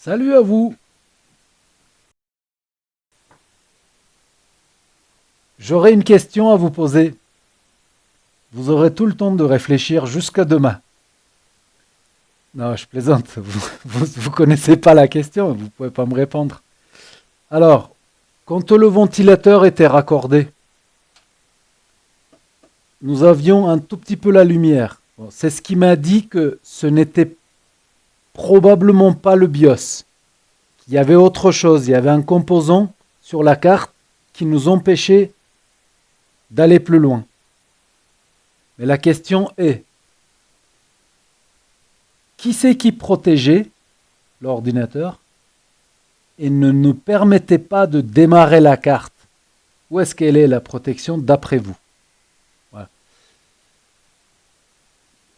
Salut à vous. J'aurais une question à vous poser. Vous aurez tout le temps de réfléchir jusqu'à demain. Non, je plaisante. Vous connaissez pas la question, vous pouvez pas me répondre. Alors, quand le ventilateur était raccordé, nous avions un tout petit peu la lumière. Bon, c'est ce qui m'a dit que ce n'était probablement pas le BIOS. Il y avait autre chose. Il y avait un composant sur la carte qui nous empêchait d'aller plus loin. Mais la question est, qui c'est qui protégeait l'ordinateur et ne nous permettait pas de démarrer la carte? Où est-ce qu'elle est la protection d'après vous? Voilà.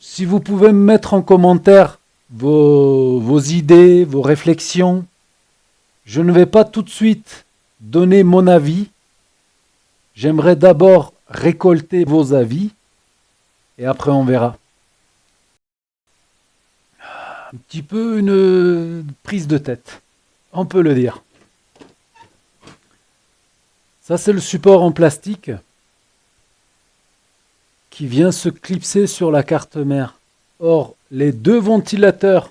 Si vous pouvez me mettre en commentaire vos idées, vos réflexions, je ne vais pas tout de suite donner mon avis. J'aimerais d'abord récolter vos avis et après on verra. Un petit peu une prise de tête, on peut le dire. Ça c'est le support en plastique qui vient se clipser sur la carte mère. Or, les deux ventilateurs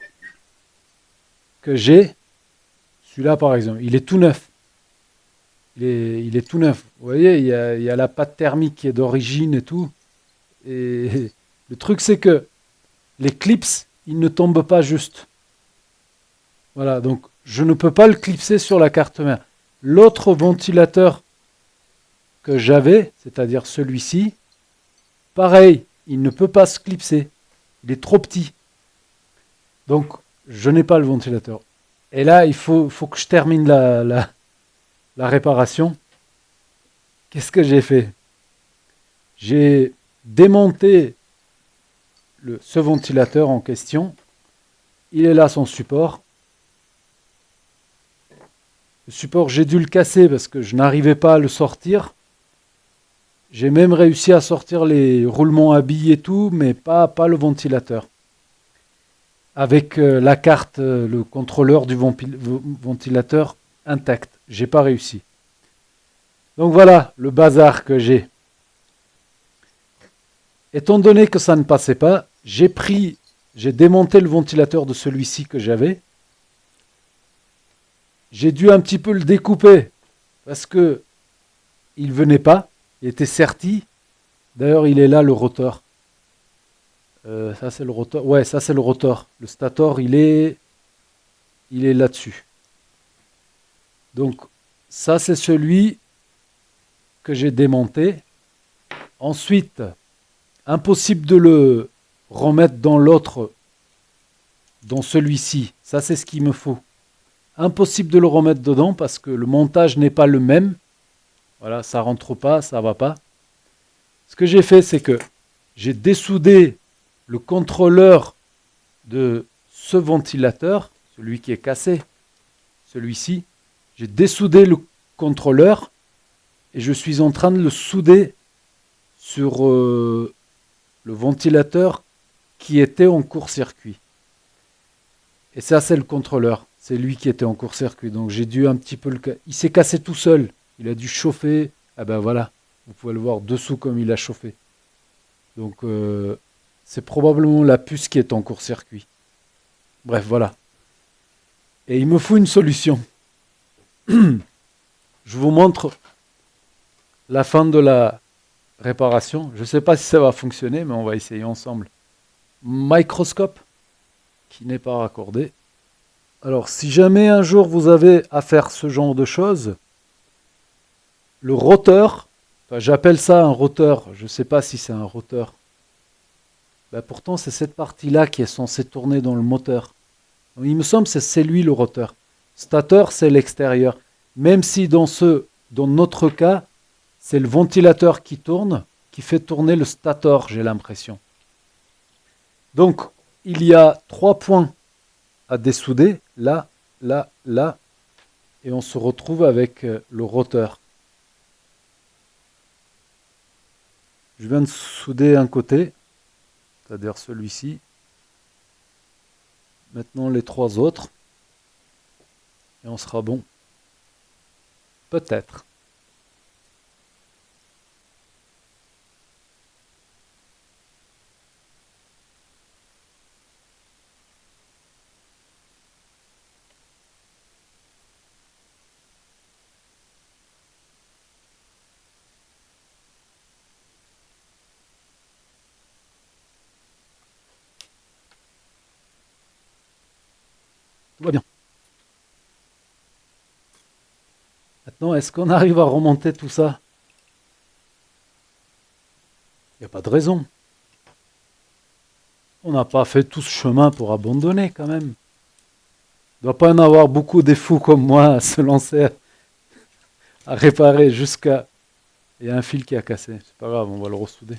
que j'ai, celui-là par exemple, il est tout neuf. Il est tout neuf. Vous voyez, il y a la pâte thermique qui est d'origine et tout. Et le truc, c'est que les clips, ils ne tombent pas juste. Voilà, donc je ne peux pas le clipser sur la carte mère. L'autre ventilateur que j'avais, c'est-à-dire celui-ci, pareil, il ne peut pas se clipser. Il est trop petit. Donc, je n'ai pas le ventilateur. Et là, il faut que je termine la réparation. Qu'est-ce que j'ai fait? J'ai démonté ce ventilateur en question. Il est là, son support. Le support, j'ai dû le casser parce que je n'arrivais pas à le sortir. J'ai même réussi à sortir les roulements à billes et tout, mais pas le ventilateur. Avec la carte, le contrôleur du ventilateur intact. J'ai pas réussi. Donc voilà le bazar que j'ai. Étant donné que ça ne passait pas, j'ai démonté le ventilateur de celui-ci que j'avais. J'ai dû un petit peu le découper parce que il venait pas. Il était serti. D'ailleurs, il est là le rotor. Ça c'est le rotor. Ouais, ça c'est le rotor. Le stator, il est là-dessus. Donc ça c'est celui que j'ai démonté. Ensuite, impossible de le remettre dans l'autre, dans celui-ci. Ça c'est ce qu'il me faut. Impossible de le remettre dedans parce que le montage n'est pas le même. Voilà, ça rentre pas, ça va pas. Ce que j'ai fait, c'est que j'ai dessoudé le contrôleur de ce ventilateur, celui qui est cassé, celui-ci. J'ai dessoudé le contrôleur et je suis en train de le souder sur le ventilateur qui était en court-circuit. Et ça, c'est le contrôleur. C'est lui qui était en court-circuit. Donc j'ai dû un petit peu le... Il s'est cassé tout seul. Il a dû chauffer. Ah ben voilà. Vous pouvez le voir dessous comme il a chauffé. Donc c'est probablement la puce qui est en court-circuit. Bref, voilà. Et il me faut une solution. Je vous montre la fin de la réparation. Je ne sais pas si ça va fonctionner, mais on va essayer ensemble. Microscope qui n'est pas raccordé. Alors, si jamais un jour vous avez à faire ce genre de choses, le roteur, enfin, j'appelle ça un roteur, je ne sais pas si c'est un roteur. Ben, pourtant, c'est cette partie-là qui est censée tourner dans le moteur. Donc, il me semble que c'est lui le roteur. Stateur, c'est l'extérieur. Même si dans notre cas, c'est le ventilateur qui tourne, qui fait tourner le stator, j'ai l'impression. Donc, il y a 3 points à dessouder, là, là, là, et on se retrouve avec le roteur. Je viens de souder un côté, c'est-à-dire celui-ci. Maintenant les 3 autres. et on sera bon. Peut-être. Tout va bien. Maintenant, est-ce qu'on arrive à remonter tout ça? Il n'y a pas de raison. On n'a pas fait tout ce chemin pour abandonner quand même. Il ne doit pas y en avoir beaucoup des fous comme moi à se lancer à réparer jusqu'à... Il y a un fil qui a cassé. C'est pas grave, on va le ressouder.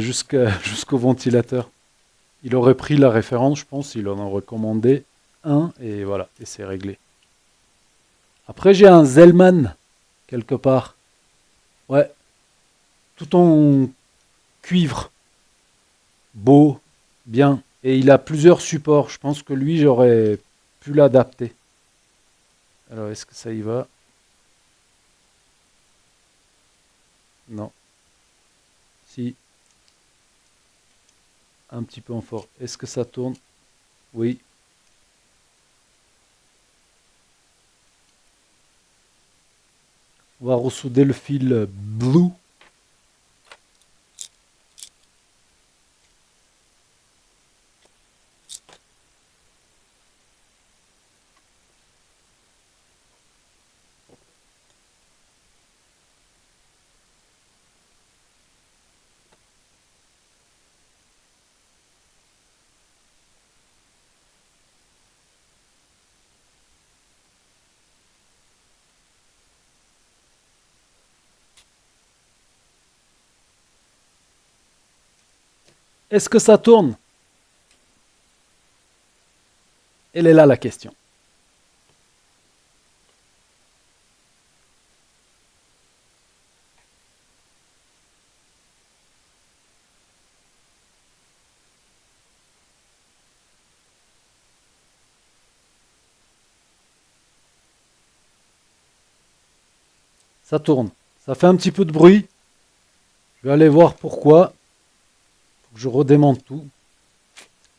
Jusqu'au ventilateur. Il aurait pris la référence, je pense. Il en aurait commandé un et voilà. Et c'est réglé. Après, j'ai un Zellman quelque part. Ouais, tout en cuivre. Beau, bien. Et il a plusieurs supports. Je pense que lui, j'aurais pu l'adapter. Alors, est-ce que ça y va? Non. Si, un petit peu en fort. Est-ce que ça tourne? Oui. On va ressouder le fil blue. Est-ce que ça tourne? Elle est là la question. Ça tourne. Ça fait un petit peu de bruit. Je vais aller voir pourquoi. Faut que je redémonte tout.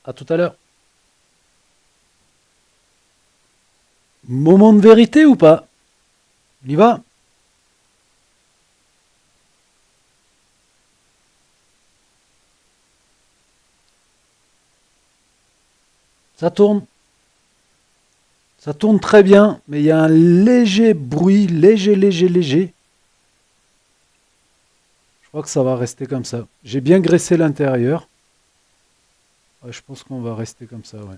À tout à l'heure. Moment de vérité ou pas? On y va? Ça tourne. Ça tourne très bien, mais il y a un léger bruit, léger. Je crois que ça va rester comme ça. J'ai bien graissé l'intérieur. Ouais, je pense qu'on va rester comme ça, ouais.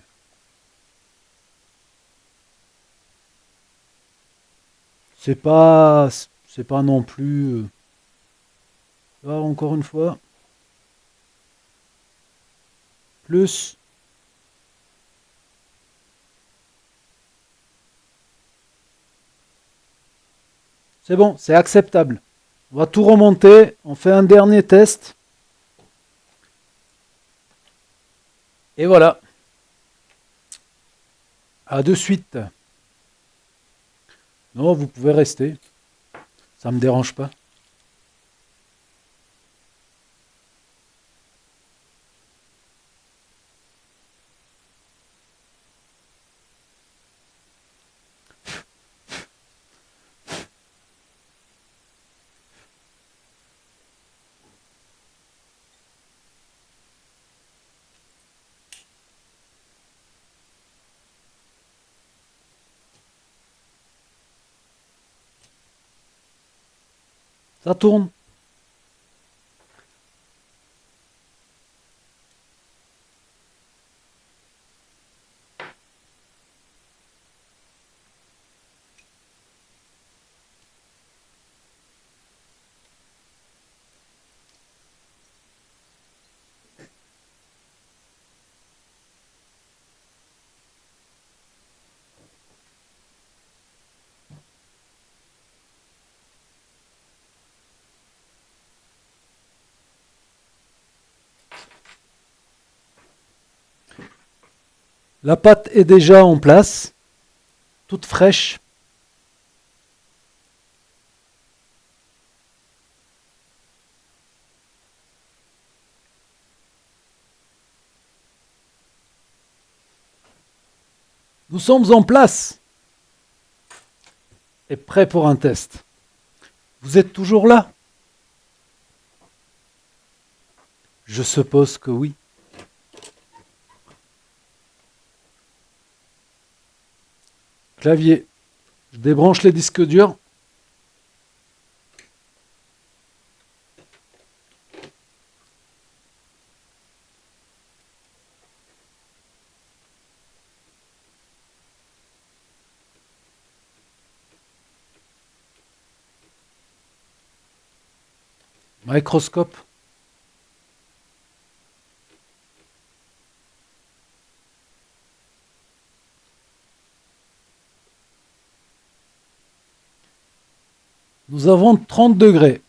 C'est pas, c'est pas non plus. Ah, encore une fois. Plus. C'est bon, c'est acceptable. On va tout remonter. On fait un dernier test. Et voilà. À de suite. Non, vous pouvez rester. Ça me dérange pas. Ça tourne. La pâte est déjà en place. toute fraîche. Nous sommes en place et prêts pour un test. Vous êtes toujours là? Je suppose que oui. Clavier. Je débranche les disques durs. Microscope. Nous avons 30 degrés.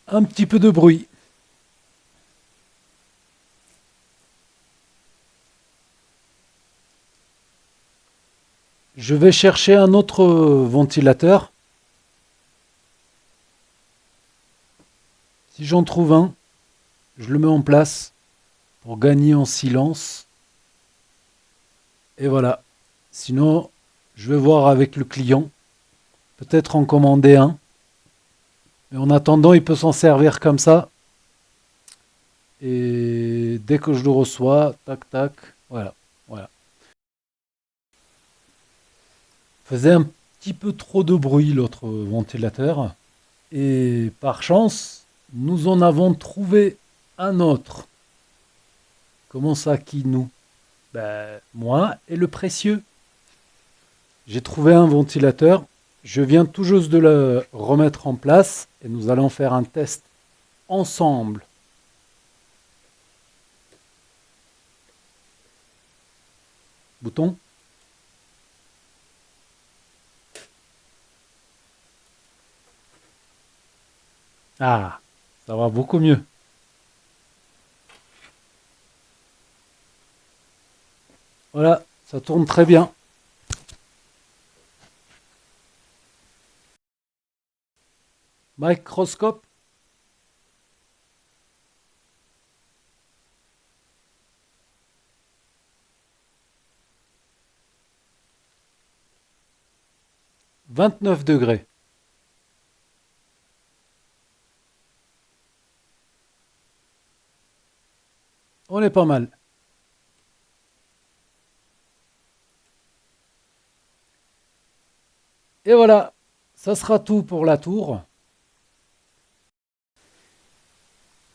Un petit peu de bruit. Je vais chercher un autre ventilateur. Si j'en trouve un, je le mets en place pour gagner en silence. Et voilà. Sinon, je vais voir avec le client. Peut-être en commander un. Mais en attendant, il peut s'en servir comme ça. Et dès que je le reçois, tac, tac, voilà, voilà. Faisait un petit peu trop de bruit l'autre ventilateur. Et par chance, nous en avons trouvé un autre. Comment ça, qui nous? Ben, moi et le précieux. J'ai trouvé un ventilateur. Je viens tout juste de le remettre en place et nous allons faire un test ensemble. Bouton. Ah, ça va beaucoup mieux. Voilà, ça tourne très bien. Microscope. « 29 degrés. On est pas mal. Et voilà, ça sera tout pour la tour.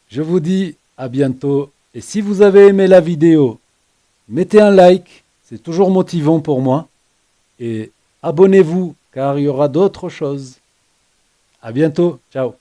Je vous dis à bientôt. Et si vous avez aimé la vidéo, mettez un like, c'est toujours motivant pour moi. Et abonnez-vous, car il y aura d'autres choses. À bientôt, ciao.